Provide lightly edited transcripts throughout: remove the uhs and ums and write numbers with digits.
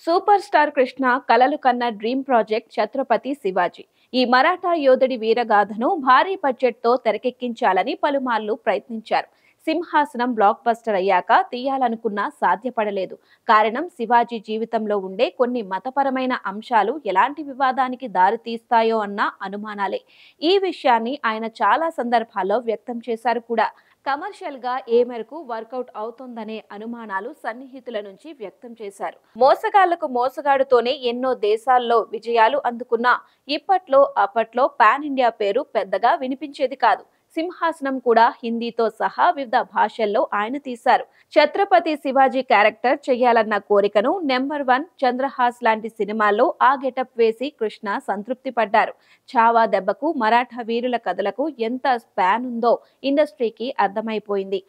Super star Krishna కలలు కన్న dream project Chhatrapati Shivaji. ఈ మరాఠా యోధుడి వీరగాథను భారీ బడ్జెట్తో తెరకెక్కించాలని పలుమార్లు ప్రయత్నించారు. సింహాసనం బ్లాక్ బస్టర్ అయ్యాక తీయాలనుకున్నా సాధ్యపడలేదు. కారణం శివాజీ జీవితంలో ఉండే కొన్ని మతపరమైన అంశాలు ఎలాంటి వివాదానికి దారితీస్తాయో అన్న అనుమానాలే. ఈ విషయాన్ని ఆయన చాలా సందర్భాల్లో వ్యక్తం చేశారు కూడా. కమర్షియల్ గా ఏ మేరకు వర్కౌట్ అవుతోందనే అనుమానాలు సన్నిహితుల నుంచి వ్యక్తం చేశారు. మోసగాళ్లకు మోసగాడుతోనే ఎన్నో దేశాల్లో విజయాలు అందుకున్నా అప్పట్లో పాన్ ఇండియా పేరు పెద్దగా వినిపించేది కాదు. సింహాసనం కూడా హిందీతో సహా వివిధ భాషల్లో ఆయన తీశారు. ఛత్రపతి శివాజీ క్యారెక్టర్ చేయాలన్న కోరికను నెంబర్ 1, చంద్రహాస్ లాంటి సినిమాల్లో ఆ గెటప్ వేసి కృష్ణ సంతృప్తి పడ్డారు. చావా దెబ్బకు మరాఠా వీరుల కథలకు ఎంత స్పాన్ ఉందో ఇండస్ట్రీకి అర్థమైపోయింది.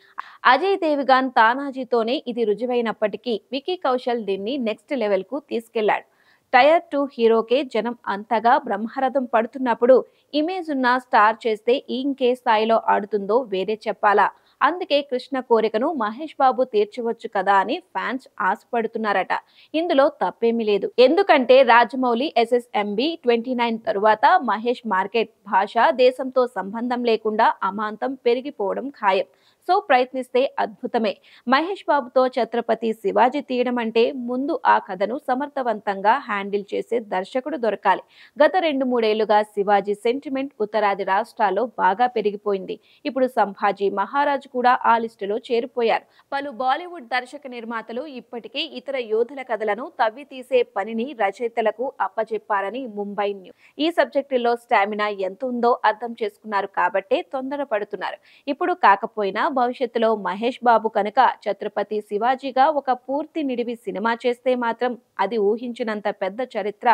అజయ్ దేవిగాన్ తానాజీతోనే ఇది రుజువైనప్పటికీ వికీ కౌశల్ దీన్ని నెక్స్ట్ లెవెల్ కు తీసుకెళ్లాడు. టైర్ 2 హీరోకే జనం అంతగా బ్రహ్మరథం పడుతున్నప్పుడు ఇమేజ్ ఉన్న స్టార్ చేస్తే ఇంకే స్థాయిలో ఆడుతుందో వేరే చెప్పాలా. అందుకే కృష్ణ కోరికను మహేష్ బాబు తీర్చవచ్చు కదా అని ఫ్యాన్స్ ఆశపడుతున్నారట. ఇందులో తప్పేమీ లేదు. ఎందుకంటే రాజమౌళి SSMB 29 తరువాత మహేష్ మార్కెట్, భాష, దేశంతో సంబంధం లేకుండా అమాంతం పెరిగిపోవడం ఖాయం. సో ప్రయత్నిస్తే అద్భుతమే. మహేష్ బాబుతో ఛత్రపతి శివాజీ తీయడం అంటే ముందు ఆ కథను సమర్థవంతంగా హ్యాండిల్ చేసే దర్శకుడు దొరకాలి. గత 2-3 ఏళ్లుగా శివాజీ సెంటిమెంట్ ఉత్తరాది రాష్ట్రాల్లో బాగా పెరిగిపోయింది. ఇప్పుడు సంభాజీ మహారాజ్ కూడా ఆ లిస్టులో చేరిపోయారు. పలు బాలీవుడ్ దర్శక నిర్మాతలు ఇప్పటికే ఇతర యోధుల కథలను తవ్వి తీసే పనిని రచయితలకు అప్పచెప్పారని ముంబై న్యూస్. ఈ సబ్జెక్టులో స్టామినా ఎంత ఉందో అర్థం చేసుకున్నారు కాబట్టే తొందరపడుతున్నారు. ఇప్పుడు కాకపోయినా భవిష్యత్తులో మహేష్ బాబు కనుక ఛత్రపతి శివాజీగా ఒక పూర్తి నిడివి సినిమా చేస్తే మాత్రం అది ఊహించినంత పెద్ద చరిత్ర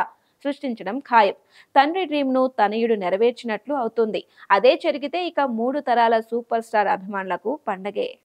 సృష్టించడం ఖాయం. తండ్రి డ్రీమ్ ను తనయుడు నెరవేర్చినట్లు అవుతుంది. అదే జరిగితే ఇక 3 తరాల సూపర్ స్టార్ అభిమానులకు పండగే.